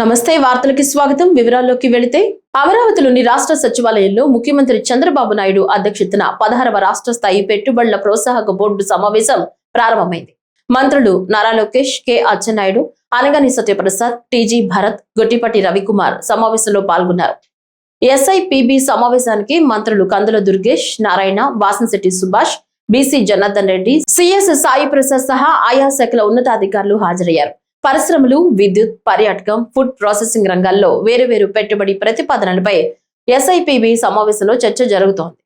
నమస్తే వార్తలకి స్వాగతం. వివరాల్లోకి వెళితే అమరావతిలోని రాష్ట్ర సచివాలయంలో ముఖ్యమంత్రి చంద్రబాబు నాయుడు అధ్యక్షతన 16వ రాష్ట్ర స్థాయి పెట్టుబడుల ప్రోత్సాహక బోర్డు సమావేశం ప్రారంభమైంది. మంత్రులు నారా లోకేష్, కె అచ్చెన్నాయుడు, అనగాని సత్యప్రసాద్, టీజీ భరత్, గొట్టిపాటి రవికుమార్ సమావేశంలో పాల్గొన్నారు. ఎస్ఐపిబి సమావేశానికి మంత్రులు కందుల దుర్గేష్, నారాయణ, వాసంశెట్టి సుభాష్, బీసీ జనార్దన్ రెడ్డి, సిఎస్ సాయి ప్రసాద్ సహా ఆయా శాఖల ఉన్నతాధికారులు హాజరయ్యారు. పరిశ్రమలు, విద్యుత్, పర్యాటకం, ఫుడ్ ప్రాసెసింగ్ రంగాల్లో వేరువేరు పెట్టుబడి ప్రతిపాదనలపై ఎస్ఐపిబి సమావేశంలో చర్చ జరుగుతోంది.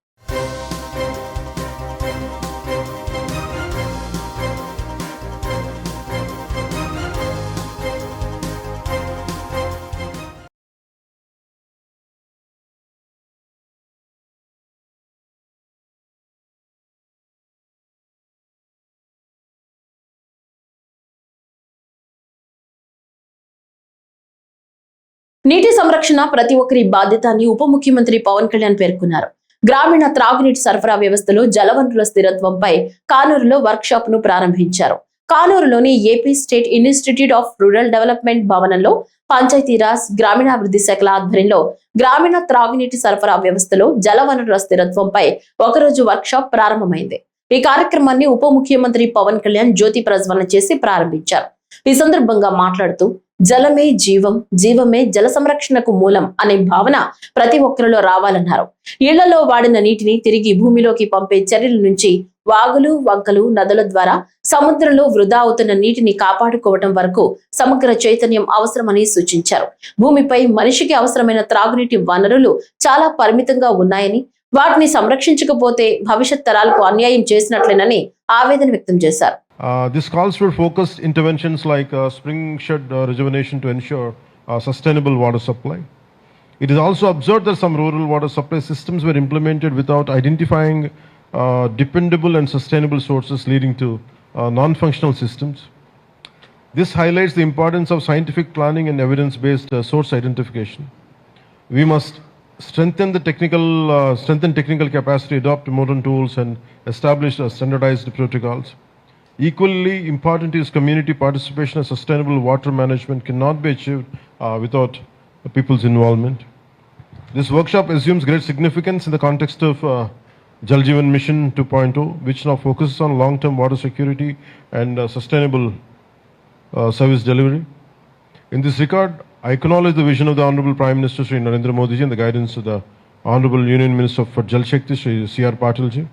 నీటి సంరక్షణ ప్రతి ఒక్కరి బాధ్యత అని ఉప ముఖ్యమంత్రి పవన్ కళ్యాణ్ పేర్కొన్నారు. గ్రామీణ త్రాగునీటి సరఫరా వ్యవస్థలో జలవనరుల స్థిరత్వంపై కానూరులో వర్క్ షాప్ ను ప్రారంభించారు. కానూరులోని AP state institute of rural development భవనంలో పంచాయతీరాజ్, గ్రామీణాభివృద్ధి శాఖల ఆధ్వర్యంలో గ్రామీణ త్రాగునీటి సరఫరా వ్యవస్థలో జలవనరుల స్థిరత్వంపై ఒకరోజు వర్క్ షాప్ ప్రారంభమైంది. ఈ కార్యక్రమాన్ని ఉప ముఖ్యమంత్రి పవన్ కళ్యాణ్ జ్యోతి ప్రజ్వలన చేసి ప్రారంభించారు. ఈ సందర్భంగా మాట్లాడుతూ జలమే జీవం, జీవమే జల సంరక్షణకు మూలం అనే భావన ప్రతి ఒక్కరిలో రావాలన్నారు. ఇళ్లలో వాడిన నీటిని తిరిగి భూమిలోకి పంపే చర్యల నుంచి వాగులు, వంకలు, నదుల ద్వారా సముద్రంలో వృధా అవుతున్న నీటిని కాపాడుకోవటం వరకు సమగ్ర చైతన్యం అవసరమని సూచించారు. భూమిపై మనిషికి అవసరమైన త్రాగునీటి వనరులు చాలా పరిమితంగా ఉన్నాయని, వాటిని సంరక్షించకపోతే భవిష్యత్ తరాలకు అన్యాయం చేసినట్లేనని ఆవేదన వ్యక్తం చేశారు. This calls for focused interventions like spring shed rejuvenation to ensure sustainable water supply. It is also observed that some rural water supply systems were implemented without identifying dependable and sustainable sources, leading to non-functional systems. This highlights the importance of scientific planning and evidence-based source identification. We must strengthen technical capacity, adopt modern tools, and establish standardized protocols. Equally important is community participation, and sustainable water management cannot be achieved without people's involvement. This workshop assumes great significance in the context of Jal Jeevan Mission 2.0, which now focuses on long-term water security and sustainable service delivery. In this regard, I acknowledge the vision of the Honorable Prime Minister Shri Narendra Modi ji and the guidance of the Honorable Union Minister for Jal Shakti Shri C.R. Patil ji.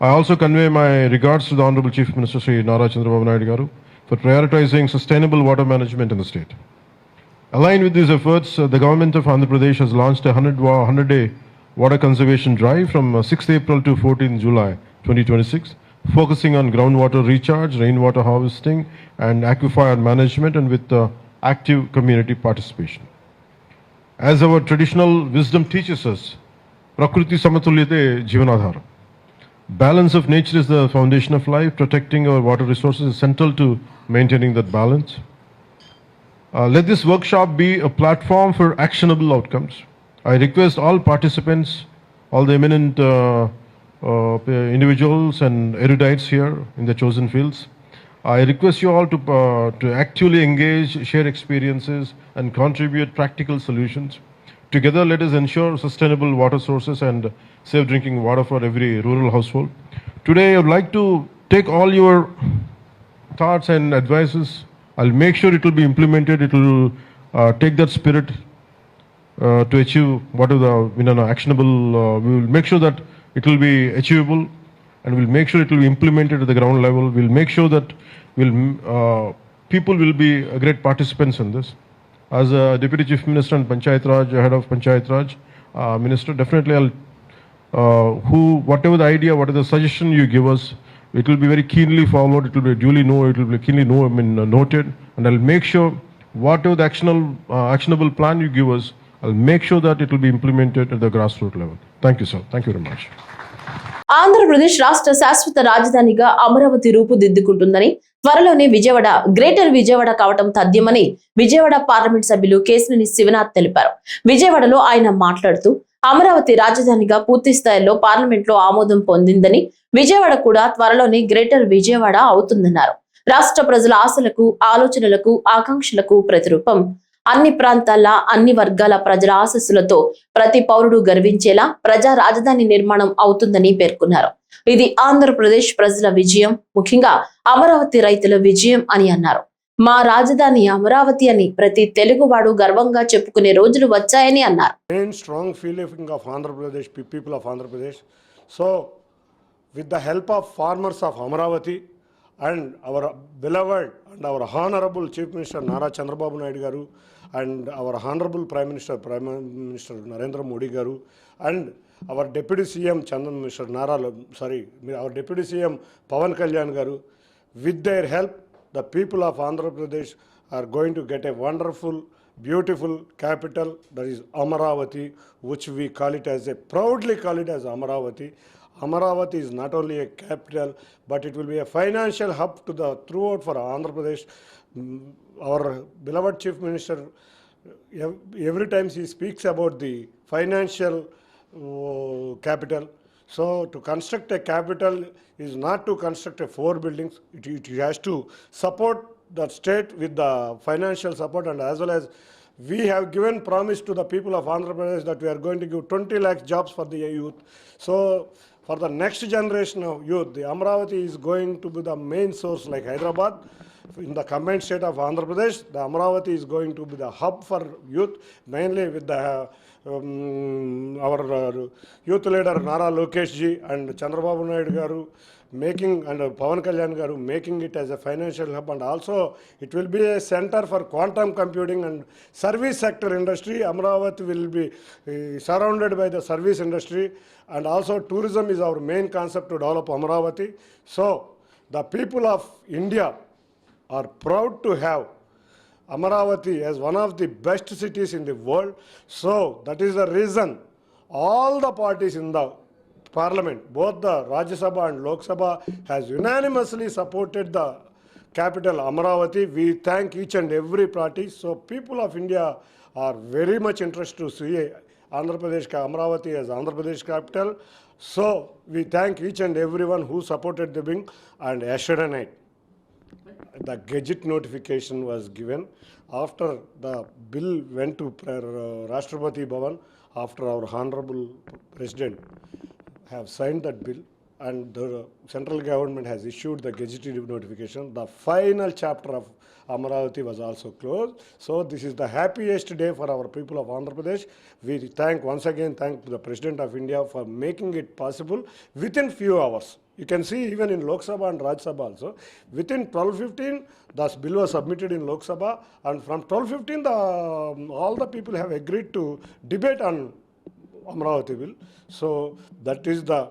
I also convey my regards to the Honorable Chief Minister Shri Nara Chandrababu Naidu Garu for prioritizing sustainable water management in the state. Aligned with these efforts, the government of Andhra Pradesh has launched a 100-day water conservation drive from 6th April to 14th July 2026, focusing on groundwater recharge, rainwater harvesting, and aquifer management, and with active community participation. As our traditional wisdom teaches us, Prakriti Samatulyate Jivanadharam. Balance of nature is the foundation of life. Protecting our water resources is central to maintaining that balance. Let this workshop be a platform for actionable outcomes. I request all participants, all the eminent individuals and erudites here in the chosen fields, I request you all to actively engage, share experiences, and contribute practical solutions. Together, let us ensure sustainable water sources and safe drinking water for every rural household. Today, I would like to take all your thoughts and advices. I'll make sure it will be implemented. It will take that spirit to achieve whatever the actionable. We will make sure that it will be achievable, and we'll make sure it will be implemented at the ground level. We'll make sure that people will be great participants in this. As a Deputy Chief Minister and Panchayat Raj, Head of Panchayat Raj Minister, definitely I'll whatever the idea, whatever the suggestion you give us, it will be very keenly followed. It will be duly noted, and I'll make sure whatever the actionable plan you give us, I'll make sure that it will be implemented at the grassroots level. Thank you, sir. Thank you very much. Andhra Pradesh రాష్ట్ర శాశ్వత రాజధానిగా అమరావతి రూపుదిద్దుకుంటుందని, త్వరలోనే Vijayawada greater Vijayawada కావటం తథ్యమని Vijayawada parliament సభ్యులు కేశినేని శివనాథ్ తెలిపారు. విజయవాడలో ఆయన మాట్లాడుతూ అమరావతి రాజధానిగా పూర్తి స్థాయిలో పార్లమెంట్ లో ఆమోదం పొందిందని, విజయవాడ కూడా త్వరలోనే గ్రేటర్ విజయవాడ అవుతుందన్నారు. రాష్ట్ర ప్రజల ఆశలకు, ఆలోచనలకు, ఆకాంక్షలకు ప్రతిరూపం అన్ని ప్రాంతాల అన్ని వర్గాల ప్రజల ఆశీస్సులతో ప్రతి పౌరుడు గర్వించేలా ప్రజా రాజధాని నిర్మాణం అవుతుందని పేర్కొన్నారు. ఇది ఆంధ్రప్రదేశ్ ప్రజల విజయం, ముఖ్యంగా అమరావతి రైతుల విజయం అని అన్నారు. మా రాజధాని అమరావతి అని ప్రతి తెలుగువాడు గర్వంగా చెప్పుకునే రోజులు వచ్చాయని అన్నారు. Strong feeling of Andhra Pradesh, people of Andhra Pradesh. So, with the help of farmers of Amaravati and our beloved and our honorable Chief Minister Nara Chandrababu Naidu Garu and our honorable Prime Minister Narendra Modi Garu and our Deputy CM our Deputy CM Pawan Kalyan Garu, with their help, the people of Andhra Pradesh are going to get a wonderful, beautiful capital, that is Amaravati, which we proudly call it as Amaravati. Amaravati is not only a capital, but it will be a financial hub to the throughout for Andhra Pradesh. Our beloved Chief Minister, every time he speaks about the financial capital. So to construct a capital is not to construct a 4 buildings. It has to support the state with the financial support, and as well as we have given promise to the people of Andhra Pradesh that we are going to give 20 lakh jobs for the youth. So for the next generation of youth, the Amaravati is going to be the main source like Hyderabad. In the combined state of Andhra Pradesh, the Amaravati is going to be the hub for youth, mainly with the our youth leader Nara Lokesh ji and Chandrababu Naidu Garu making, and Pawan Kalyan Garu making it as a financial hub, and also it will be a center for quantum computing and service sector industry. Amaravati will be surrounded by the service industry, and also tourism is our main concept to develop Amaravati. So the people of India are proud to have Amaravati as one of the best cities in the world. So that is the reason all the parties in the Parliament, both the Rajya Sabha and Lok Sabha, has unanimously supported the capital Amaravati. We thank each and every party. So people of India are very much interested to see Andhra Pradesh Amaravati as Andhra Pradesh capital. So we thank each and everyone who supported the bill. And yesterday night, the Gazette notification was given after the bill went to Rashtrapati Bhavan, after our honorable President have signed that bill, and the central government has issued the Gazette notification. The final chapter of Amaravati was also closed. So this is the happiest day for our people of Andhra Pradesh. We once again thank the President of India for making it possible within few hours. You can see even in Lok Sabha and Rajya Sabha also, within 12:15 the bill was submitted in Lok Sabha, and from 12:15 all the people have agreed to debate on Amaravati bill. So that is the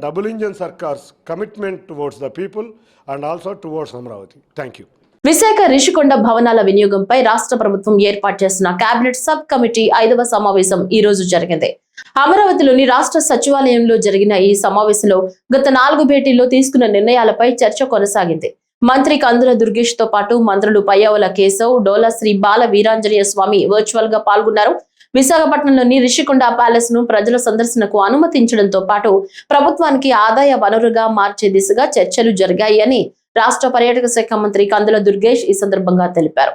double engine Sarkar's commitment towards the people and also towards Amaravati. Thank you. Visakha Rishikonda భవనాల వినియోగంపై రాష్ట్ర ప్రభుత్వం ఏర్పాటు చేసిన cabinet sub committee 5వ సమావేశం ఈ రోజు జరిగింది. అమరావతిలోని రాష్ట్ర సచివాలయంలో జరిగిన ఈ సమావేశంలో గత 4 భేటీల్లో తీసుకున్న నిర్ణయాలపై చర్చ కొనసాగింది. మంత్రి కందుల దుర్గేష్ తో పాటు మంత్రులు పయ్యావుల కేశవ్, డోలా శ్రీ బాల వీరాంజనేయ స్వామి వర్చువల్ గా పాల్గొన్నారు. విశాఖపట్నంలోని రిషికొండ ప్యాలెస్ ను ప్రజల సందర్శనకు అనుమతించడంతో పాటు ప్రభుత్వానికి ఆదాయ వనరుగా మార్చే దిశగా చర్చలు జరిగాయి అని రాష్ట్ర పర్యాటక శాఖ మంత్రి కందుల దుర్గేష్ ఈ సందర్భంగా తెలిపారు.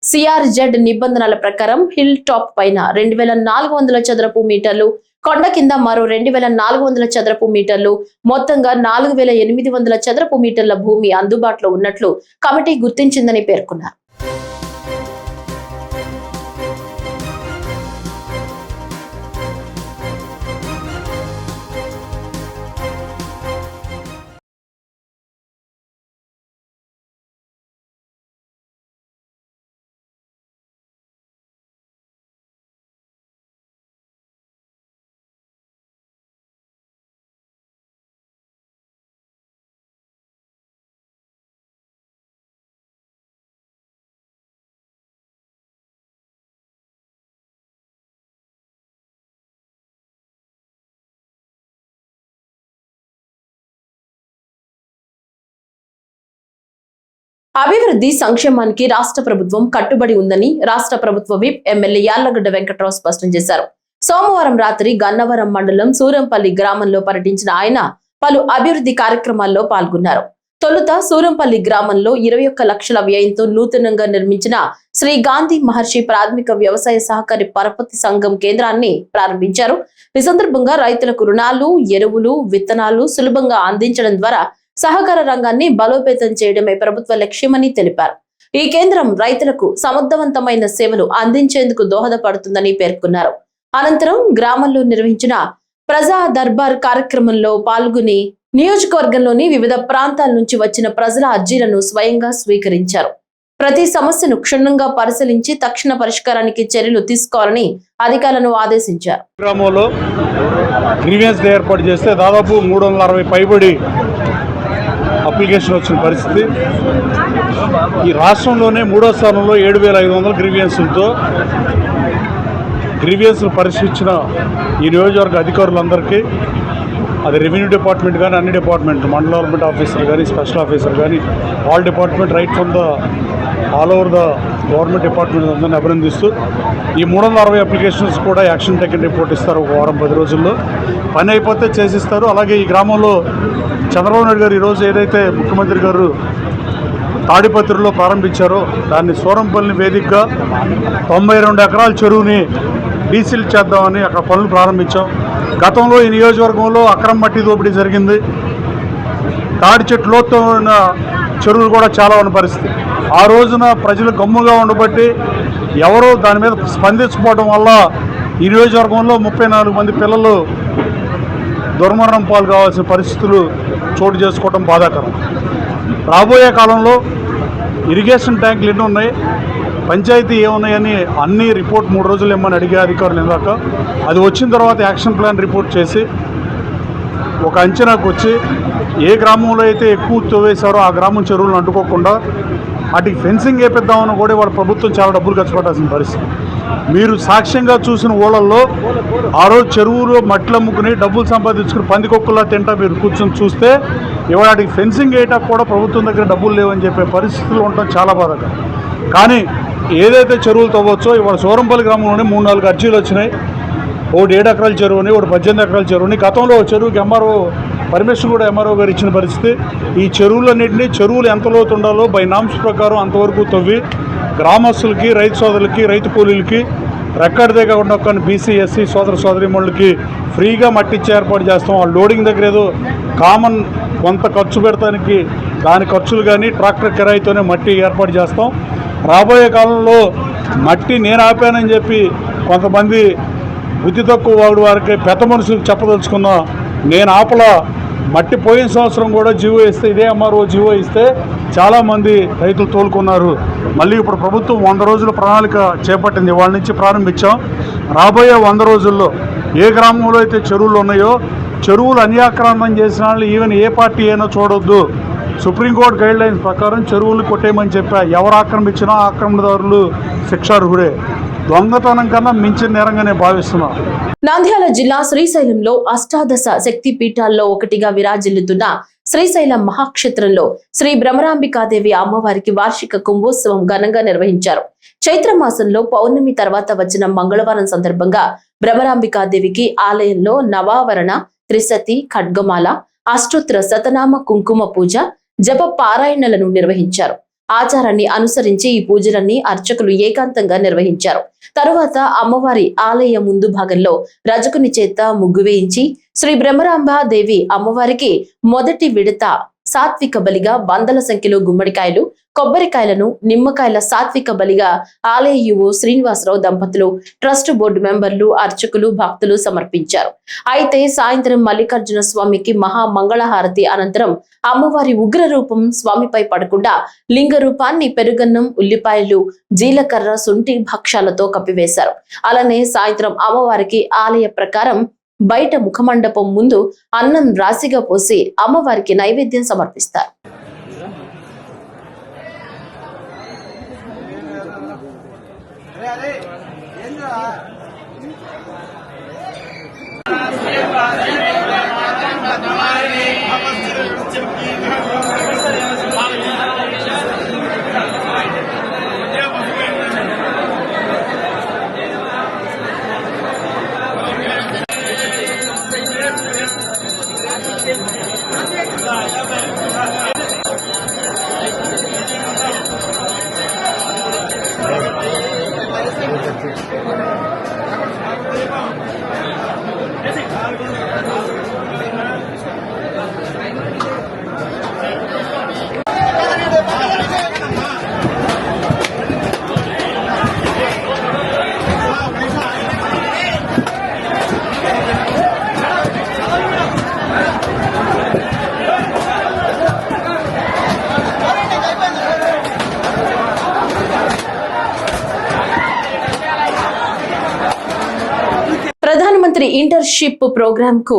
సిఆర్జెడ్ నిబంధనల ప్రకారం హిల్ టాప్ పైన 2400 చదరపు మీటర్లు, కొండ కింద మరో 2400 చదరపు మీటర్లు, మొత్తంగా 4800 చదరపు మీటర్ల భూమి అందుబాటులో ఉన్నట్లు కమిటీ గుర్తించిందని పేర్కొన్నారు. అభివృద్ధి సంక్షేమానికి రాష్ట్ర ప్రభుత్వం కట్టుబడి ఉందని రాష్ట్ర ప్రభుత్వ విప్ ఎమ్మెల్యే యార్లగడ్డ వెంకట్రావు స్పష్టం చేశారు. సోమవారం రాత్రి గన్నవరం మండలం సూరంపల్లి గ్రామంలో పర్యటించిన ఆయన పలు అభివృద్ధి కార్యక్రమాల్లో పాల్గొన్నారు. తొలుత సూరంపల్లి గ్రామంలో 21 లక్షల వ్యయంతో నూతనంగా నిర్మించిన శ్రీ గాంధీ మహర్షి ప్రాథమిక వ్యవసాయ సహకారి పరపతి సంఘం కేంద్రాన్ని ప్రారంభించారు. ఈ సందర్భంగా రైతులకు రుణాలు, ఎరువులు, విత్తనాలు సులభంగా అందించడం ద్వారా సహకార రంగాన్ని బలోపేతం చేయడమే ప్రభుత్వ లక్ష్యమని తెలిపారు. ఈ కేంద్రం రైతులకు సమర్థవంతమైన సేవలు అందించేందుకు దోహదపడుతుందని పేర్కొన్నారు. అనంతరం గ్రామంలో నిర్వహించిన ప్రజా దర్బార్ కార్యక్రమంలో పాల్గొని నియోజకవర్గంలోని వివిధ ప్రాంతాల నుంచి వచ్చిన ప్రజల అర్జీలను స్వయంగా స్వీకరించారు. ప్రతి సమస్యను క్షుణ్ణంగా పరిశీలించి తక్షణ పరిష్కారానికి చర్యలు తీసుకోవాలని అధికారులను ఆదేశించారు. గ్రామంలో గ్రీవెన్స్ డే ఏర్పాటు చేస్తే దాదాపు 360 పైబడి అప్లికేషన్ వచ్చిన పరిస్థితి. ఈ రాష్ట్రంలోనే 3వ స్థానంలో 7,500 గ్రీవియన్స్లతో గ్రీవియన్స్లు పరిశీలించిన ఈ నియోజకవర్గ అధికారులందరికీ, అది రెవెన్యూ డిపార్ట్మెంట్ కానీ అన్ని డిపార్ట్మెంట్, మండల డెవలప్మెంట్ ఆఫీసర్ కానీ స్పెషల్ ఆఫీసర్ కానీ all department right from the all over the government department అందరినీ అభినందిస్తూ ఈ 360 అప్లికేషన్స్ కూడా యాక్షన్ టేకన్ రిపోర్ట్ ఇస్తారు. ఒక వారం 10 రోజుల్లో పని అయిపోతే చేసిస్తారు. అలాగే ఈ గ్రామంలో చంద్రబాబు నాయుడు గారు ఈరోజు ఏదైతే ముఖ్యమంత్రి గారు తాడిపత్రిలో ప్రారంభించారో దాన్ని సూరంపల్లి వేదికగా 92 ఎకరాల చెరువుని డీసిల్ చేద్దామని అక్కడ పనులు ప్రారంభించాం. గతంలో ఈ నియోజకవర్గంలో అక్రమ మట్టి దోపిడీ జరిగింది. తాడి చెట్లు లోతు ఉన్న చెరువులు కూడా చాలా ఉన్న పరిస్థితి. ఆ రోజున ప్రజలు గమ్ముగా ఉండబట్టి ఎవరో దాని మీద స్పందించకపోవడం వల్ల ఈ నియోజకవర్గంలో 34 మంది పిల్లలు దుర్మరణం పాలు కావాల్సిన పరిస్థితులు చోటు చేసుకోవడం బాధాకరం. రాబోయే కాలంలో ఇరిగేషన్ ట్యాంకులు ఎన్ని ఉన్నాయి, పంచాయతీ ఏమున్నాయని అన్ని రిపోర్ట్ 3 రోజులు ఇమ్మని అడిగే అధికారులు ఇందాక. అది వచ్చిన తర్వాత యాక్షన్ ప్లాన్ రిపోర్ట్ చేసి ఒక అంచనాకు వచ్చి ఏ గ్రామంలో అయితే ఎక్కువ తవ్వేశారో ఆ గ్రామం చెరువులను అంటుకోకుండా వాటికి ఫెన్సింగ్ వేపిద్దామని కూడా వాళ్ళ ప్రభుత్వం చాలా డబ్బులు ఖర్చు పెట్టాల్సిన పరిస్థితి. మీరు సాక్ష్యంగా చూసిన ఊళ్ళల్లో ఆ రోజు చెరువులో మట్లు అమ్ముకుని డబ్బులు సంపాదించుకుని పందికొక్కులా తింటా మీరు కూర్చొని చూస్తే ఇవాళ వాటికి ఫెన్సింగ్ వేయటానికి కూడా ప్రభుత్వం దగ్గర డబ్బులు లేవని చెప్పే పరిస్థితులు ఉండటం చాలా బాధాకరం. కానీ ఏదైతే చెరువులు తవ్వచ్చో ఇవాళ సూరంపల్లి గ్రామంలోనే 3-4 అర్జీలు వచ్చినాయి. ఒకటి 7 ఎకరాల చెరువుని, ఒకటి 18 ఎకరాల చెరువుని. గతంలో చెరువుకి ఎంఆర్ఓ పర్మిషన్ కూడా ఎంఆర్ఓ గారు ఇచ్చిన పరిస్థితి. ఈ చెరువులన్నింటినీ చెరువులు ఎంత లోతు ఉండాలో బై నామ్స్ ప్రకారం అంతవరకు తవ్వి గ్రామస్తులకి, రైతు సోదరులకి, రైతు కూలీలకి రెక్కడిదే కాకుండా కొన్ని బీసీ, ఎస్సీ సోదర సోదరీమణులకి ఫ్రీగా మట్టిచ్చి ఏర్పాటు చేస్తాం. ఆ లోడింగ్ దగ్గర ఏదో కామన్ కొంత ఖర్చు పెడతానికి దాని ఖర్చులు కానీ ట్రాక్టర్ కిరాయితోనే మట్టి ఏర్పాటు చేస్తాం. రాబోయే కాలంలో మట్టి నేను ఆపానని చెప్పి కొంతమంది బుద్ధి తక్కువ వారికి పెద్ద మనుషులకు చెప్పదలుచుకున్నా, నేను ఆపల. మట్టి పోయిన సంవత్సరం కూడా జీవో ఇస్తే, ఇదే ఎంఆర్ఓ జీవో ఇస్తే చాలామంది రైతులు తోలుకున్నారు. మళ్ళీ ఇప్పుడు ప్రభుత్వం 100 రోజుల ప్రణాళిక చేపట్టింది. వాళ్ళ నుంచి ప్రారంభించాం. రాబోయే 100 రోజుల్లో ఏ గ్రామంలో అయితే చెరువులు ఉన్నాయో చెరువులు అన్యాక్రాంతం చేసిన వాళ్ళు ఈవెన్ ఏ పార్టీ అయినా చూడొద్దు. సుప్రీంకోర్టు గైడ్ లైన్స్ ప్రకారం చెరువులు కొట్టేయమని చెప్పా. ఎవరు ఆక్రమించినా ఆక్రమణదారులు శిక్షార్హుడే. దొంగతనం కన్నా మించిన నేరంగానే భావిస్తున్నాం. నంద్యాల జిల్లా శ్రీశైలంలో అష్టాదశ శక్తి పీఠాల్లో ఒకటిగా విరాజిల్లుతున్న శ్రీశైలం మహాక్షేత్రంలో శ్రీ భ్రమరాంబికాదేవి అమ్మవారికి వార్షిక కుంభోత్సవం ఘనంగా నిర్వహించారు. చైత్రమాసంలో పౌర్ణమి తర్వాత వచ్చిన మంగళవారం సందర్భంగా భ్రమరాంబికాదేవికి ఆలయంలో నవావరణ, త్రిశతి, ఖడ్గమాల, అష్టోత్తర శతనామ కుంకుమ పూజ, జప పారాయణలను నిర్వహించారు. ఆచారాన్ని అనుసరించి ఈ పూజలన్నీ అర్చకులు ఏకాంతంగా నిర్వహించారు. తరువాత అమ్మవారి ఆలయ ముందు భాగంలో రజకుని చేత ముగ్గు వేయించి శ్రీ భ్రమరాంబ దేవి అమ్మవారికి మొదటి విడత సాత్విక బలిగా వందల సంఖ్యలో గుమ్మడికాయలు, కొబ్బరికాయలను, నిమ్మకాయల సాత్విక బలిగా ఆలయ యువ శ్రీనివాసరావు దంపతులు, ట్రస్ట్ బోర్డు మెంబర్లు, అర్చకులు, భక్తులు సమర్పించారు. అయితే సాయంత్రం మల్లికార్జున స్వామికి మహా మంగళహారతి అనంతరం అమ్మవారి ఉగ్ర రూపం స్వామిపై పడకుండా లింగ రూపాన్ని పెరుగన్నం, ఉల్లిపాయలు, జీలకర్ర, శుంఠి భక్షాలతో కప్పివేశారు. అలానే సాయంత్రం అమ్మవారికి ఆలయ ప్రకారం బయట ముఖమండపం ముందు అన్నం రాశిగా పోసి అమ్మవారికి నైవేద్యం సమర్పిస్తారు. ప్రధానమంత్రి ఇంటర్న్షిప్ ప్రోగ్రామ్ కు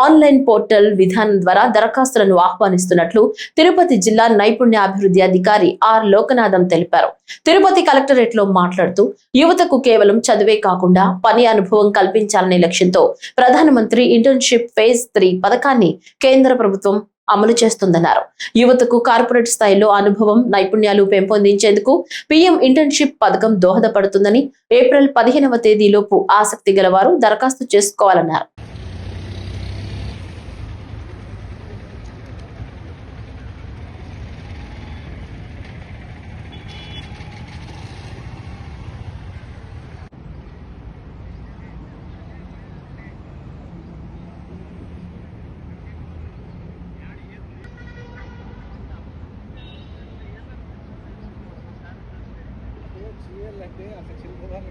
ఆన్లైన్ పోర్టల్ విధానం ద్వారా దరఖాస్తులను ఆహ్వానిస్తున్నట్లు తిరుపతి జిల్లా నైపుణ్యాభివృద్ధి అధికారి ఆర్ లోకనాథం తెలిపారు. తిరుపతి కలెక్టరేట్ లో మాట్లాడుతూ యువతకు కేవలం చదువే కాకుండా పని అనుభవం కల్పించాలనే లక్ష్యంతో ప్రధానమంత్రి ఇంటర్న్షిప్ ఫేజ్ 3 పథకాన్ని కేంద్ర ప్రభుత్వం అమలు చేస్తుందన్నారు. యువతకు కార్పొరేట్ స్థాయిలో అనుభవం, నైపుణ్యాలు పెంపొందించేందుకు పీఎం ఇంటర్న్షిప్ పథకం దోహదపడుతుందని ఏప్రిల్ 15వ తేదీలోపు ఆసక్తి గలవారు దరఖాస్తు చేసుకోవాలన్నారు. చేయాలంటే అసలు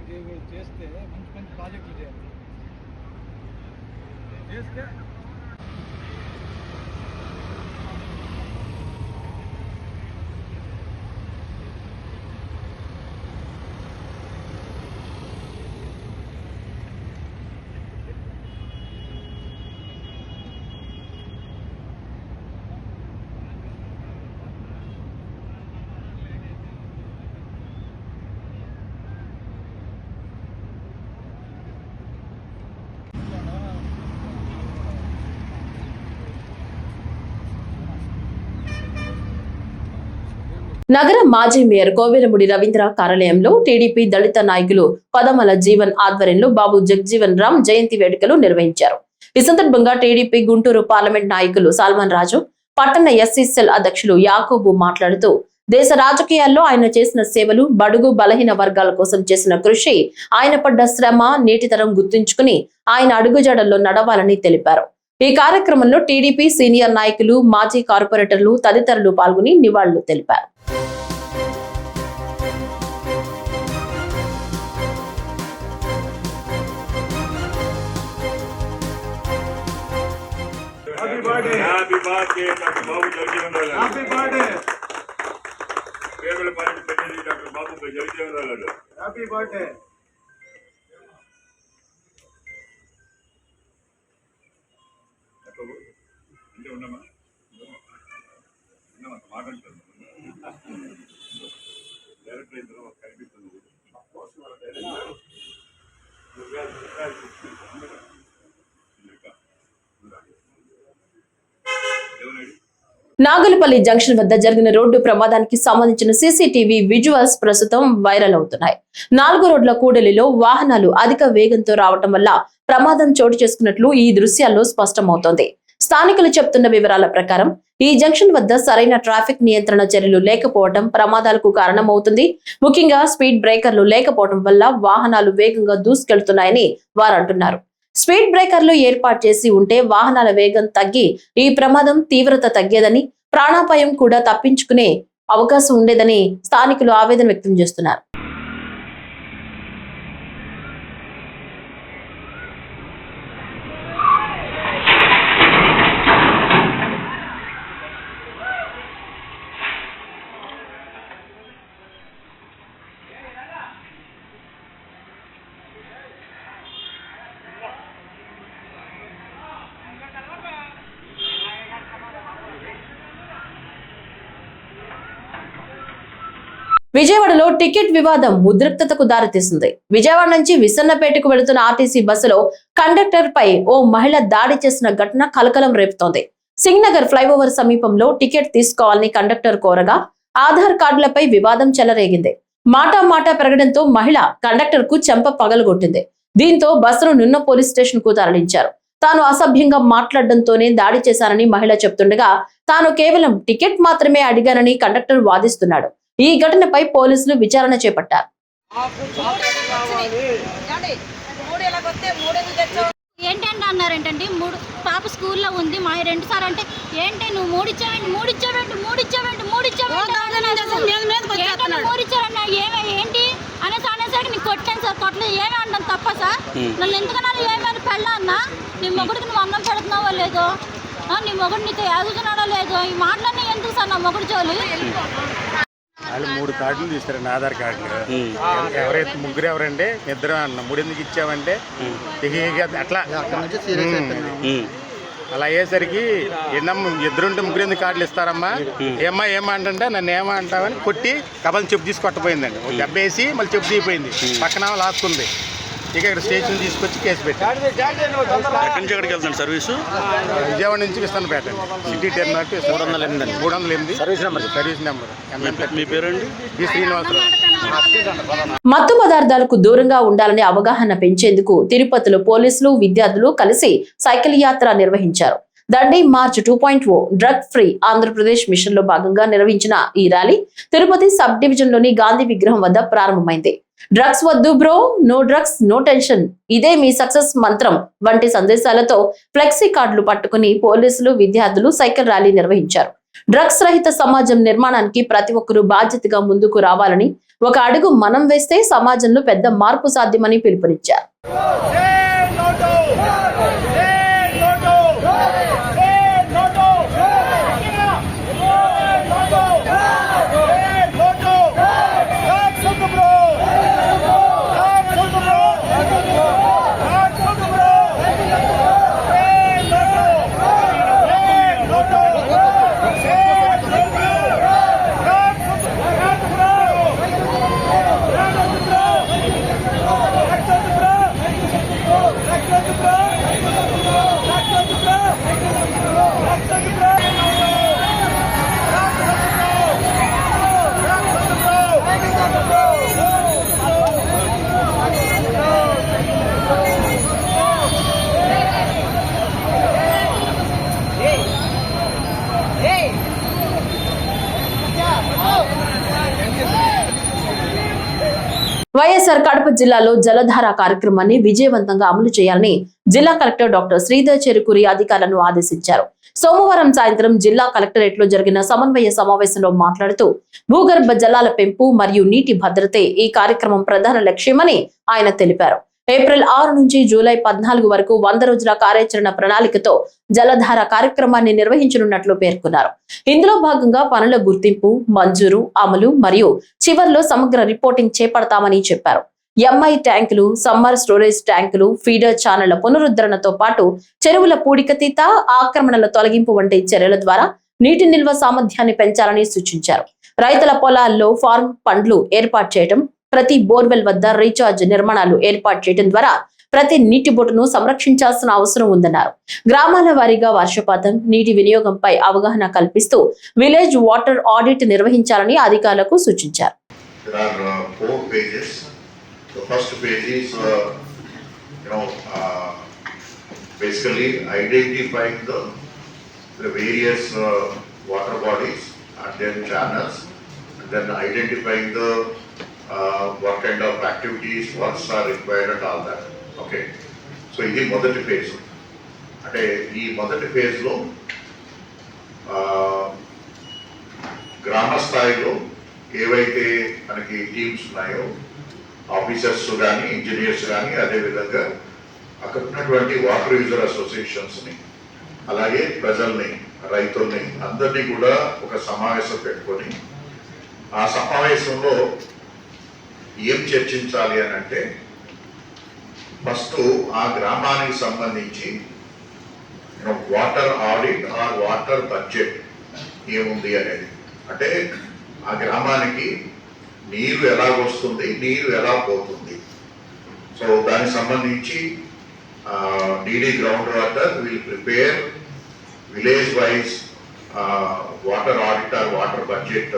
చిన్న చేస్తే మంచి మంచి ప్రాజెక్టులు చేయాలి చేస్తే నగర మాజీ మేయర్ కోవెలముడి రవీంద్ర కార్యాలయంలో టీడీపీ దళిత నాయకులు పదమల జీవన్ ఆధ్వర్యంలో బాబు జగ్జీవన్ రామ్ జయంతి వేడుకలు నిర్వహించారు. ఈ సందర్భంగా టీడీపీ గుంటూరు పార్లమెంట్ నాయకులు సాల్మన్ రాజు, పట్టణ ఎస్సీ సెల్ అధ్యక్షులు యాకోబు మాట్లాడుతూ దేశ రాజకీయాల్లో ఆయన చేసిన సేవలు, బడుగు బలహీన వర్గాల కోసం చేసిన కృషి, ఆయన పడ్డ శ్రమ నేటితరం గుర్తుంచుకుని ఆయన అడుగుజాడల్లో నడవాలని తెలిపారు. ఈ కార్యక్రమంలో టీడీపీ సీనియర్ నాయకులు, మాజీ కార్పొరేటర్లు తదితరులు పాల్గొని నివాళులు తెలిపారు. Happy birthday, Dr. Babu Jagjeevan Rao. Happy birthday కేవల పార్టీ ప్రతినిధి డాక్టర్ బాబు జగజీవన్ రావు గారు. హ్యాపీ బర్త్డే ఇంటే ఉన్నామా మాట్లాడుతున్నాను డైరెక్టర్ ఇద్దరు కనిపిస్తుంది. నాగులపల్లి జంక్షన్ వద్ద జరిగిన రోడ్డు ప్రమాదానికి సంబంధించిన సీసీటీవీ విజువల్స్ ప్రస్తుతం వైరల్ అవుతున్నాయి. 4 రోడ్ల కూడలిలో వాహనాలు అధిక వేగంతో రావటం వల్ల ప్రమాదం చోటు చేసుకున్నట్లు ఈ దృశ్యాల్లో స్పష్టమవుతోంది. స్థానికులు చెప్తున్న వివరాల ప్రకారం ఈ జంక్షన్ వద్ద సరైన ట్రాఫిక్ నియంత్రణ చర్యలు లేకపోవడం ప్రమాదాలకు కారణమవుతుంది. ముఖ్యంగా స్పీడ్ బ్రేకర్లు లేకపోవడం వల్ల వాహనాలు వేగంగా దూసుకెళ్తున్నాయని వారు అంటున్నారు. స్పీడ్ బ్రేకర్లు ఏర్పాటు చేసి ఉంటే వాహనాల వేగం తగ్గి ఈ ప్రమాదం తీవ్రత తగ్గేదని, ప్రాణాపాయం కూడా తప్పించుకునే అవకాశం ఉండేదని స్థానికులు ఆవేదన వ్యక్తం చేస్తున్నారు. విజయవాడలో టికెట్ వివాదం ఉద్రిక్తతకు దారితీసింది. విజయవాడ నుంచి విసన్నపేటకు వెళుతున్న ఆర్టీసీ బస్సులో కండక్టర్ పై ఓ మహిళ దాడి చేసిన ఘటన కలకలం రేపుతోంది. సింగ్నగర్ ఫ్లైఓవర్ సమీపంలో టికెట్ తీసుకోవాలని కండక్టర్ కోరగా ఆధార్ కార్డులపై వివాదం చెలరేగింది. మాట పెరగడంతో మహిళ కండక్టర్ కు చెంప పగలగొట్టింది. దీంతో బస్సును నున్న పోలీస్ స్టేషన్ కు తరలించారు. తాను అసభ్యంగా మాట్లాడడంతోనే దాడి చేశానని మహిళ చెప్తుండగా తాను కేవలం టికెట్ మాత్రమే అడిగానని కండక్టర్ వాదిస్తున్నాడు. ఈ ఘటనపై పోలీసులు విచారణ చేపట్టారు. ఏంటంటే అన్నారేంటంటే పాప స్కూల్లో ఉంది మా 2 సార్ అంటే ఏంటి నువ్వు మూడిచ్చావన్నా ఏంటి అనేసరికి నీకు కొట్టాను సార్ కొట్టలేదు ఏమి అంటాను తప్ప సార్ నన్ను ఎందుకన్నా ఏమైనా పెళ్ళా అన్నా నీ మొగుడికి నువ్వు అన్నం పెడుతున్నావో లేదో నీ మొగుడు నీతో ఎదుగుతున్నాడో లేదో ఈ మాటలన్నీ ఎందుకు సార్ నా మొగుడు జోలి వాళ్ళు 3 కార్డులు తీస్తారండి ఆధార్ కార్డులు ఎవరైతే ముగ్గురు ఎవరండి ఇద్దరు అన్న 3 ఎందుకు ఇచ్చామంటే అట్లా అలా అయ్యేసరికి ఏంటమ్మా ఇద్దరుంటే ముగ్గురు ఎందుకు కార్డులు ఇస్తారమ్మా ఏమా అంటే నన్ను ఏమా అంటావని కొట్టి కబల్ చెప్పు తీసి కొట్టపోయిందండి ఒక దెబ్బ వేసి మళ్ళీ చెప్పు తీయిపోయింది పక్కన లాక్కుంది ఇక ఇక్కడ స్టేషన్ తీసుకొచ్చి కేసు పెట్టారు. ఎక్కడి నుంచి ఎక్కడికి వెళ్తాను సర్వీసు? విజయవాడ నుంచి విస్తానపేట సిటీ టెర్మినల్ 308 సర్వీస్ నెంబర్. మీ పేరండి? బి శ్రీనివాసరావు. మత్తు పదార్థాలకు దూరంగా ఉండాలనే అవగాహన పెంచేందుకు తిరుపతిలో పోలీసులు విద్యార్థులు కలిసి సైకిల్ యాత్ర నిర్వహించారు. Dandi march 2.0 drug free Andhra Pradesh mission లో భాగంగా నిర్వహించిన ఈ ర్యాలీ తిరుపతి సబ్ డివిజన్ లోని గాంధీ విగ్రహం వద్ద ప్రారంభమైంది. డ్రగ్స్ వద్దు bro, no drugs no tension, ఇదే మీ సక్సెస్ మంత్రం వంటి సందేశాలతో ఫ్లెక్సీ కార్డులు పట్టుకుని పోలీసులు విద్యార్థులు సైకిల్ ర్యాలీ నిర్వహించారు. డ్రగ్స్ రహిత సమాజం నిర్మాణానికి ప్రతి ఒక్కరూ బాధ్యతగా ముందుకు రావాలని, ఒక అడుగు మనం వేస్తే సమాజంలో పెద్ద మార్పు సాధ్యమని పిలుపునిచ్చారు. వైఎస్ఆర్ కడప జిల్లాలో జలధార కార్యక్రమాన్ని విజయవంతంగా అమలు చేయాలని జిల్లా కలెక్టర్ డాక్టర్ శ్రీధర్ చెరుకూరి అధికారులను ఆదేశించారు. సోమవారం సాయంత్రం జిల్లా కలెక్టరేట్ లో జరిగిన సమన్వయ సమావేశంలో మాట్లాడుతూ భూగర్భ జలాల పెంపు మరియు నీటి భద్రతే ఈ కార్యక్రమం ప్రధాన లక్ష్యమని ఆయన తెలిపారు. ఏప్రిల్ 6 నుంచి జూలై 14 వరకు 100 రోజుల కార్యాచరణ ప్రణాళికతో జలధార కార్యక్రమాన్ని నిర్వహించనున్నట్లు పేర్కొన్నారు. ఇందులో భాగంగా పనుల గుర్తింపు, మంజూరు, అమలు మరియు చివర్లో సమగ్ర రిపోర్టింగ్ చేపడతామని చెప్పారు. ఎంఐ ట్యాంకులు, సమ్మర్ స్టోరేజ్ ట్యాంకులు, ఫీడర్ ఛానళ్ల పునరుద్ధరణతో పాటు చెరువుల పూడికతీత, ఆక్రమణల తొలగింపు వంటి చర్యల ద్వారా నీటి నిల్వ సామర్థ్యాన్ని పెంచాలని సూచించారు. రైతుల పొలాల్లో ఫార్మ్ పండ్లు ఏర్పాటు చేయడం, ప్రతి బోర్వెల్ వద్ద రీఛార్జ్ నిర్మాణాలు ఏర్పాటు చేయడం ద్వారా ప్రతి నీటి బొట్టును సంరక్షించాల్సిన అవసరం ఉందన్నారు. గ్రామాల వారీగా వర్షపాతం, నీటి వినియోగంపై అవగాహన కల్పిస్తూ విలేజ్ వాటర్ ఆడిట్ నిర్వహించాలని అధికారులకు సూచించారు. Basically identifying the various water bodies and then channels, and then identifying the what kind of activities, works are required and all that. Okay. So ఇది మొదటి ఫేజ్. అంటే ఈ మొదటి ఫేజ్లో గ్రామ స్థాయిలో ఏవైతే మనకి టీమ్స్ ఉన్నాయో, ఆఫీసర్స్ కానీ, ఇంజనీర్స్ కానీ, అదేవిధంగా అక్కడ ఉన్నటువంటి వాటర్ యూజర్ అసోసియేషన్స్ని, అలాగే ప్రజల్ని, రైతుల్ని అందరినీ కూడా ఒక సమావేశం పెట్టుకొని ఆ సమావేశంలో ఏం చర్చించాలి అని అంటే, ఫస్ట్ ఆ గ్రామానికి సంబంధించి water audit or water budget ఏముంది అనేది. అంటే ఆ గ్రామానికి నీరు ఎలా వస్తుంది, నీరు ఎలా పోతుంది. సో దానికి సంబంధించి DD ground water will prepare village wise water audit or water budget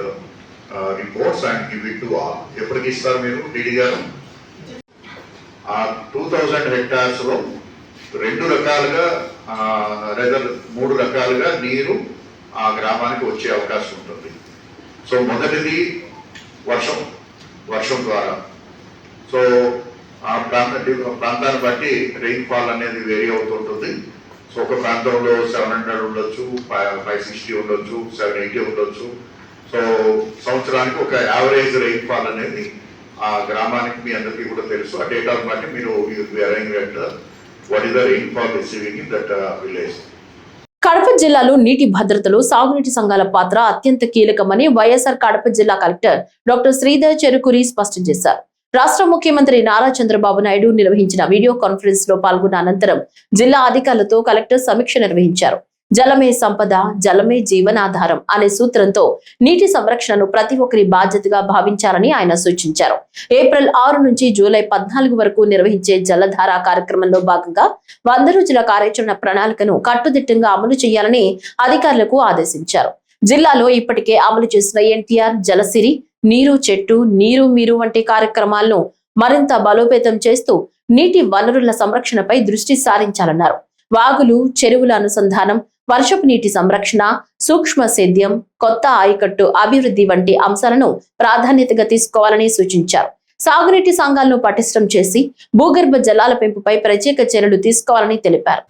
reports and give it to all. ఎప్పటికి ఇస్తారు మీరు DD గారు? ఆ 2000 హెక్టార్స్లో 2 రకాలుగా లేదా 3 రకాలుగా నీరు ఆ గ్రామానికి వచ్చే అవకాశం ఉంటుంది. సో మొదటిది వర్షం ద్వారా, సో ఆ ప్రాంతాన్ని బట్టి రెయిన్ఫాల్ అనేది వేరీ అవుతుంటుంది. సో ఒక ప్రాంతంలో 700 ఉండొచ్చు, 560 ఉండొచ్చు, 780 ఉండొచ్చు. సో సంవత్సరానికి ఒక యావరేజ్ రెయిన్ఫాల్ అనేది ఆ గ్రామానికి మీ అందరికీ కూడా తెలుసు. ఆ డేటాను బట్టి మీరు arrange what is the rainfall receiving in that village. Kadapa జిల్లాలో నీటి భద్రతలో సాగునీటి సంఘాల పాత్ర అత్యంత కీలకమని వైఎస్ఆర్ కడప జిల్లా కలెక్టర్ డాక్టర్ శ్రీధర్ చెరుకూరి స్పష్టం చేశారు. రాష్ట్ర ముఖ్యమంత్రి నారా చంద్రబాబు నాయుడు నిర్వహించిన వీడియో కాన్ఫరెన్స్ లో పాల్గొన్న అనంతరం జిల్లా అధికారులతో కలెక్టర్ సమీక్ష నిర్వహించారు. జలమే సంపద, జలమే జీవనాధారం అనే సూత్రంతో నీటి సంరక్షణను ప్రతి ఒక్కరి బాధ్యతగా భావించాలని ఆయన సూచించారు. ఏప్రిల్ 6 నుంచి జూలై 14 వరకు నిర్వహించే జలధార కార్యక్రమంలో భాగంగా 100 రోజుల కార్యాచరణ ప్రణాళికను కట్టుదిట్టంగా అమలు చేయాలని అధికారులకు ఆదేశించారు. జిల్లాలో ఇప్పటికే అమలు చేసిన ఎన్టీఆర్ జలసిరి, నీరు చెట్టు, నీరు మీరు వంటి కార్యక్రమాలను మరింత బలోపేతం చేస్తూ నీటి వనరుల సంరక్షణపై దృష్టి సారించాలన్నారు. వాగులు, చెరువుల అనుసంధానం, వర్షపు నీటి సంరక్షణ, సూక్ష్మ సేద్యం, కొత్త ఆయకట్టు అభివృద్ధి వంటి అంశాలను ప్రాధాన్యతగా తీసుకోవాలని సూచించారు. సాగునీటి సంఘాలను పటిష్టం చేసి భూగర్భ జలాల పెంపుపై ప్రత్యేక చర్యలు తీసుకోవాలని తెలిపారు.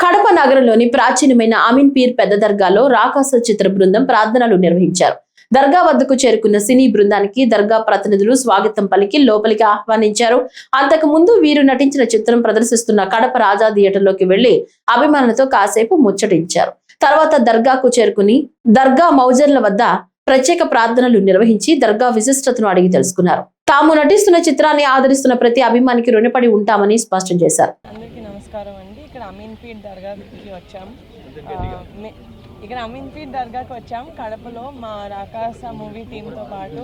కడప నగరంలోని ప్రాచీనమైన అమీన్ పీర్ పెద్ద దర్గాలో రాకాస చిత్ర బృందం ప్రార్థనలు నిర్వహించారు. దర్గా వద్దకు చేరుకున్న సినీ బృందానికి దర్గా ప్రతినిధులు స్వాగతం పలికి లోపలికి ఆహ్వానించారు. అంతకు ముందు వీరు నటించిన చిత్రం ప్రదర్శిస్తున్న కడప రాజా థియేటర్లోకి వెళ్లి అభిమానులతో కాసేపు ముచ్చటించారు. తర్వాత దర్గాకు చేరుకుని దర్గా మౌజర్ల వద్ద ప్రత్యేక ప్రార్థనలు నిర్వహించి దర్గా విశిష్టతను అడిగి తెలుసుకున్నారు. తాము నటిస్తున్న చిత్రాన్ని ఆదరిస్తున్న ప్రతి అభిమానికి రుణపడి ఉంటామని స్పష్టం చేశారు. నమస్కారం అండి. ఇక్కడ అమీన్ పీర్ దర్గాకి వచ్చాం. అమీన్ పీర్ దర్గాకి వచ్చాం కడపలో మా రాకాస మూవీ టీంతో పాటు.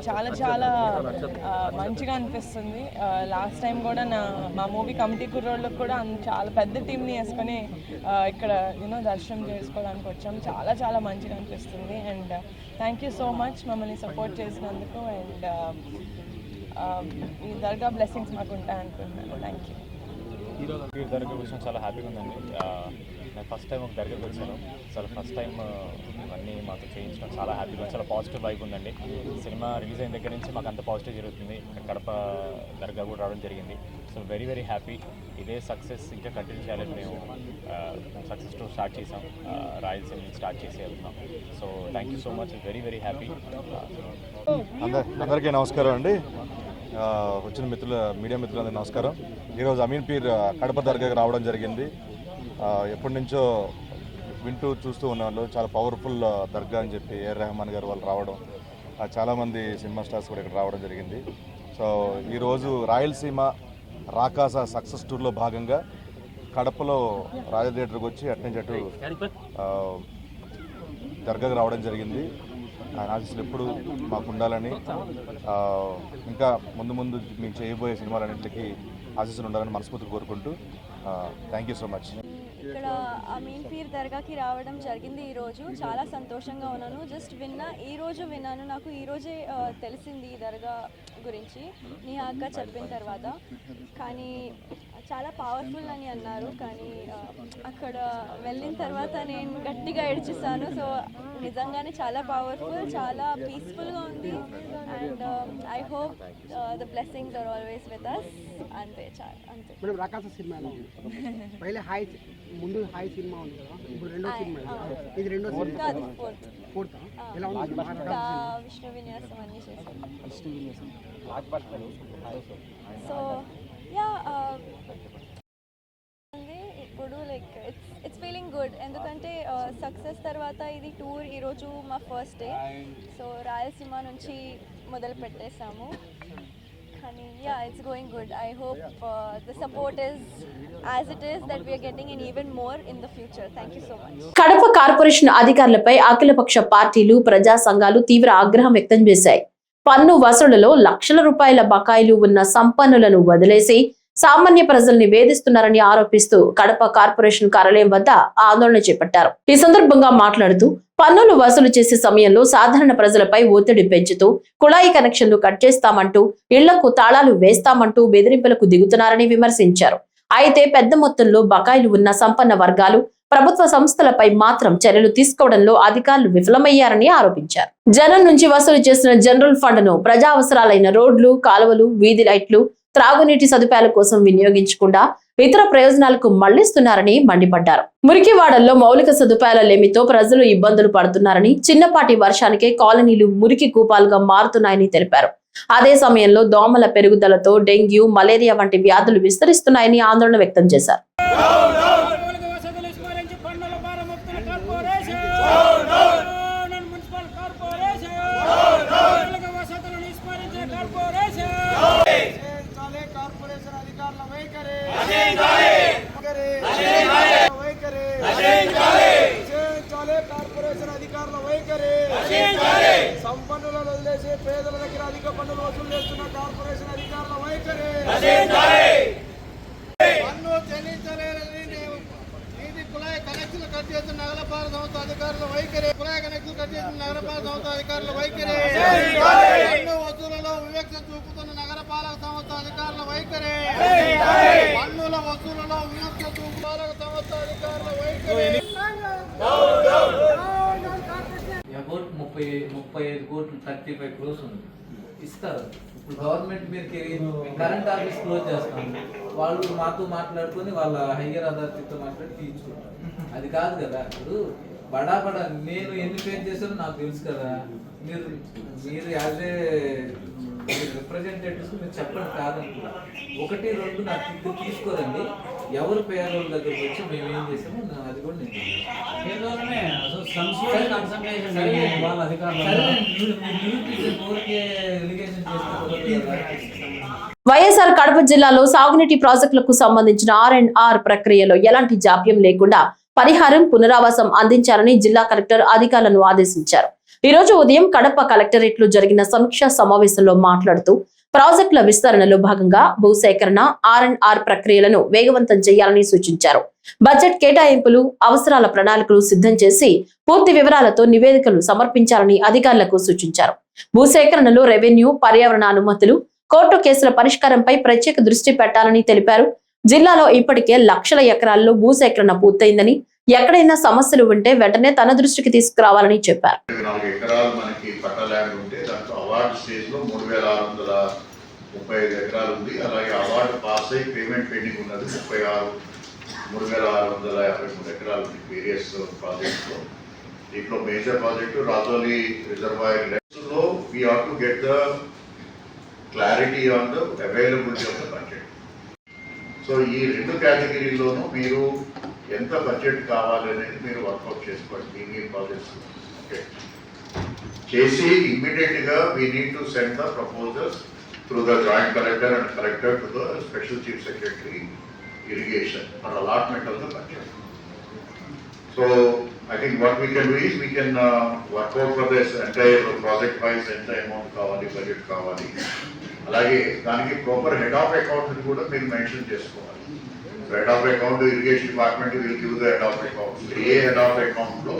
చాలా మంచిగా అనిపిస్తుంది. లాస్ట్ టైం కూడా మా మూవీ కమిటీ కుర్రోళ్ళకి కూడా చాలా పెద్ద టీంని వేసుకొని ఇక్కడ దర్శనం చేసుకోవడానికి వచ్చాం. చాలా మంచిగా అనిపిస్తుంది. And thank you so much మమ్మల్ని సపోర్ట్ చేసినందుకు. అండ్ ఈ దర్గా బ్లెస్సింగ్స్ మాకు ఉంటాయి అనుకుంటున్నాను. Thank you. ఈ దర్గా విషయం చాలా హ్యాపీగా ఉందండి. నేను ఫస్ట్ టైం ఒక దర్గాకి వచ్చాను. ఫస్ట్ టైం అన్నీ మాతో చేయించడం చాలా హ్యాపీగా, చాలా పాజిటివ్ వైబ్ ఉందండి. సినిమా రిలీజ్ అయిన దగ్గర నుంచి మాకు అంత పాజిటివ్ జరుగుతుంది. కడప దర్గా కూడా రావడం జరిగింది. So very happy. ఇదే సక్సెస్ ఇంకా కంటిన్యూ చేయాలని మేము సక్సెస్ టు స్టార్ట్ చేసాం. రాయలసీమ స్టార్ట్ చేసి వెళ్తున్నాం. So thank you so much. Very happy. అందరికీ నమస్కారం అండి. వచ్చిన మీడియా మిత్రులందరికీ నమస్కారం. ఈరోజు అమీన్ పీర్ కడప దర్గాకి రావడం జరిగింది. ఎప్పటి నుంచో వింటూ చూస్తూ ఉన్నాను. చాలా పవర్ఫుల్ దర్గా అని చెప్పి ఏఆర్ రెహమాన్ గారు వాళ్ళు రావడం, చాలామంది సినిమా స్టార్స్ కూడా ఇక్కడ రావడం జరిగింది. సో ఈరోజు రాయలసీమ రాకాస సక్సెస్ టూర్లో భాగంగా కడపలో రాజా థియేటర్కి వచ్చి అటు దర్గాకి రావడం జరిగింది. ఆయన ఆశీస్సులు ఎప్పుడు మాకు ఉండాలని, ఇంకా ముందు మేము చేయబోయే సినిమాలన్నింటికి ఆశీస్సులు ఉండాలని మనస్ఫూర్తిగా కోరుకుంటూ థ్యాంక్ యూ సో మచ్. ఇక్కడ అమీన్ పీర్ దర్గాకి రావడం జరిగింది. ఈరోజు చాలా సంతోషంగా ఉన్నాను. జస్ట్ ఈరోజు విన్నాను. నాకు ఈరోజే తెలిసింది ఈ దర్గా గురించి నిహాగా చెప్పిన తర్వాత. కానీ చాలా పవర్ఫుల్ అని అన్నారు. కానీ అక్కడ వెళ్ళిన తర్వాత నేను గట్టిగా ఏడ్చేసాను. సో నిజంగానే చాలా పవర్ఫుల్, చాలా పీస్ఫుల్గా ఉంది. And I hope the blessings are always with us. అంతే మేడం. రాకాస సినిమా పైలే హాయ్ ముందు హాయ్ సినిమా ఉంది కదా, ఇప్పుడు రెండో సినిమా ఇది రెండో సినిమా ఫోర్త్ ఎలా ఉంది? విష్ణు విన్యాసం అన్నీ చేశారు. సో ఇప్పుడు లైక్ ఇట్స్ ఫీలింగ్ గుడ్. ఎందుకంటే సక్సెస్ తర్వాత ఇది టూర్ ఈరోజు మా ఫస్ట్ డే. సో రాయలసీమ నుంచి మొదలు పెట్టేసాము. Honey, yeah, it's going good. I hope the support is as it is that we are getting and even more in the future. Thank you so much. Kadapa corporation అధికారులపై అఖిలపక్ష పార్టీలు ప్రజా సంఘాలు తీవ్ర ఆగ్రహం వ్యక్తం చేశాయి. పన్ను వసూళ్లలో లక్షల రూపాయల బకాయిలు ఉన్న సంపన్నులను వదిలేసి సామాన్య ప్రజల్ని వేధిస్తున్నారని ఆరోపిస్తూ కడప కార్పొరేషన్ కార్యాలయం వద్ద ఆందోళన చేపట్టారు. ఈ సందర్భంగా మాట్లాడుతూ పన్నులు వసూలు చేసే సమయంలో సాధారణ ప్రజలపై ఒత్తిడి పెంచుతూ కుళాయి కనెక్షన్లు కట్ చేస్తామంటూ ఇళ్లకు తాళాలు వేస్తామంటూ బెదిరింపులకు దిగుతున్నారని విమర్శించారు. అయితే పెద్ద మొత్తంలో బకాయిలు ఉన్న సంపన్న వర్గాలు ప్రభుత్వ సంస్థలపై మాత్రం చర్యలు తీసుకోవడంలో అధికారులు విఫలమయ్యారని ఆరోపించారు. జనం నుంచి వసూలు చేసిన జనరల్ ఫండ్ ను ప్రజా అవసరాలైన రోడ్లు, కాలువలు, వీధి లైట్లు, త్రాగునీటి సదుపాయాల కోసం వినియోగించకుండా ఇతర ప్రయోజనాలకు మళ్లిస్తున్నారని మండిపడ్డారు. మురికివాడల్లో మౌలిక సదుపాయాల లేమితో ప్రజలు ఇబ్బందులు పడుతున్నారని, చిన్నపాటి వర్షానికే కాలనీలు మురికి కూపాలుగా మారుతున్నాయని తెలిపారు. అదే సమయంలో దోమల పెరుగుదలతో డెంగ్యూ, మలేరియా వంటి వ్యాధులు విస్తరిస్తున్నాయని ఆందోళన వ్యక్తం చేశారు. సంపన్నులను వదిలేసి పేదల దగ్గర అధిక పన్నులు వసూలు చేస్తున్న కార్పొరేషన్ అధికారుల వైఖరి. పన్ను చెల్లించలేదని వీధి కుళాయి కనెక్షన్లు కట్ చేస్తున్న నగరపాలక సంస్థ అధికారుల వైఖరి. కుళాయి కనెక్షన్లు కట్ చేస్తున్న నగరపాలక సంస్థ అధికారుల వైఖరి. పన్ను వసూలలో వివక్ష చూపుతున్న నగరపాలక సంస్థ అధికారుల వైఖరి. పన్నుల వసూలలో వివక్ష చూపు పాలక సంస్థ అధికారుల వైఖరి. అబౌట్ 35 కోట్లు 35 crores ఉంది ఇస్తారు. ఇప్పుడు గవర్నమెంట్ మీరు కరెంట్ ఆఫీస్ క్లోజ్ చేస్తాం, వాళ్ళు మాతో మాట్లాడుకొని వాళ్ళ హయ్యర్ అథారిటీతో మాట్లాడి తీయించుకుంటారు. అది కాదు కదా. ఇప్పుడు బడా నేను ఎన్ని పే చేశానో నాకు తెలుసు కదా. మీరు యాజ్ ఏ రిప్రజెంటేటివ్స్ మీరు చెప్పండి కాదంటున్నా. 1, 2 నాకు తీసుకోరండి. ఎవరు పేదోళ్ళ దగ్గరికి వచ్చి మేము ఏం చేసామో అది కూడా నేను వైఎస్ఆర్ కడప జిల్లాలో సాగునీటి ప్రాజెక్టులకు సంబంధించిన R&R ప్రక్రియలో ఎలాంటి జాప్యం లేకుండా పరిహారం, పునరావాసం అందించాలని జిల్లా కలెక్టర్ అధికారులను ఆదేశించారు. ఈ రోజు ఉదయం కడప కలెక్టరేట్ లో జరిగిన సమీక్షా సమావేశంలో మాట్లాడుతూ ప్రాజెక్టుల విస్తరణలో భాగంగా భూసేకరణ, R&R ప్రక్రియలను వేగవంతం చేయాలని సూచించారు. బడ్జెట్ కేటాయింపులు, అవసరాల ప్రణాళికలు సిద్ధం చేసి పూర్తి వివరాలతో నివేదికలు సమర్పించాలని అధికారులకు సూచించారు. భూసేకరణలో రెవెన్యూ, పర్యావరణ అనుమతులు, కోర్టు కేసుల పరిష్కారంపై ప్రత్యేక దృష్టి పెట్టాలని తెలిపారు. జిల్లాలో ఇప్పటికే లక్షల ఎకరాల్లో భూసేకరణ పూర్తయిందని, ఎక్కడైనా సమస్యలు ఉంటే వెంటనే తన దృష్టికి తీసుకురావాలని చెప్పారు. 4 ఎకరాలు మనకి పట్టాల్యాండ్ ఉంటే దాంట్లో అవార్డు స్టేజ్ లో 3635 ఎకరాలు ఉంది. అలాగే అవార్డు పాస్ అయి పేమెంట్ పెండింగ్ ఉన్నది 3653 ఎకరాలు ఉంది వేరియస్ ప్రాజెక్ట్స్ లో. దీంట్లో మేజర్ ప్రాజెక్టు రాజోలి రిజర్వాయర్ లో we have to get the clarity on the availability of the budget. So ఈ 2 కేటగిరీల్లోనూ మీరు ఎంత బడ్జెట్ కావాలి అనేది మీరు వర్కౌట్ చేసుకోండి. మీ ప్రాజెక్ట్స్ చేసి ఇమ్మీడియట్గా we need to send the proposals through the joint collector and collector to the special chief secretary irrigation for allotment of the budget. So I think what we can do is we can work out for this entire project wise ఎంత amount కావాలి, budget కావాలి. అలాగే దానికి proper head of account కూడా మీరు mention చేసుకోవాలి. Head of account irrigation department will give the head of account. A head of account లో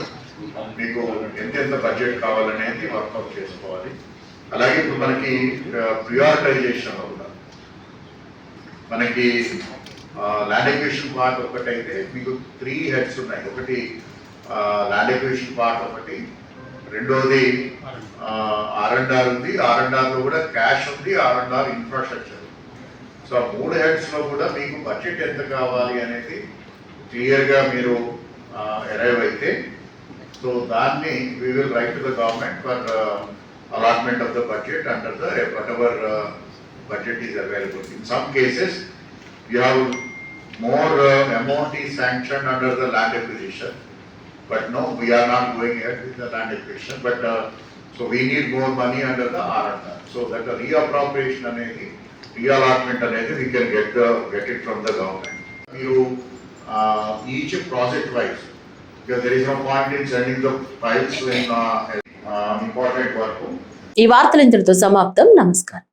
మీకు ఎంత బడ్జెట్ కావాలనేది వర్కౌట్ చేసుకోవాలి. అలాగే ఇప్పుడు మనకి ప్రియారిటైజేషన్ కూడా మనకి ల్యాండ్ ఎక్విజిషన్ పార్ట్ ఒకటైతే మీకు 3 హెడ్స్ ఉన్నాయి. ఒకటి ల్యాండ్ ఎక్విజిషన్ పార్ట్ ఒకటి, రెండోది R&R ఉంది. R&R లో కూడా క్యాష్ ఉంది, R&R ఇన్ఫ్రాస్ట్రక్చర్. సో 3 హెడ్స్ లో కూడా మీకు బడ్జెట్ ఎంత కావాలి అనేది క్లియర్గా మీరు అరైవ్ అయితే సో దాన్ని we will write to the government for allotment of the budget under the whatever budget is available. In some cases you have more amount is sanctioned under the land acquisition, but no, we are not going ahead with the land acquisition, but So we need more money under the R&R. So that the reappropriation అనేది, reallotment అనేది we can get it from the government. You each project wise, because there is no point in sending the files in important work. ఈ వార్తలు ఇంతటితో సమాప్తం. నమస్కారం.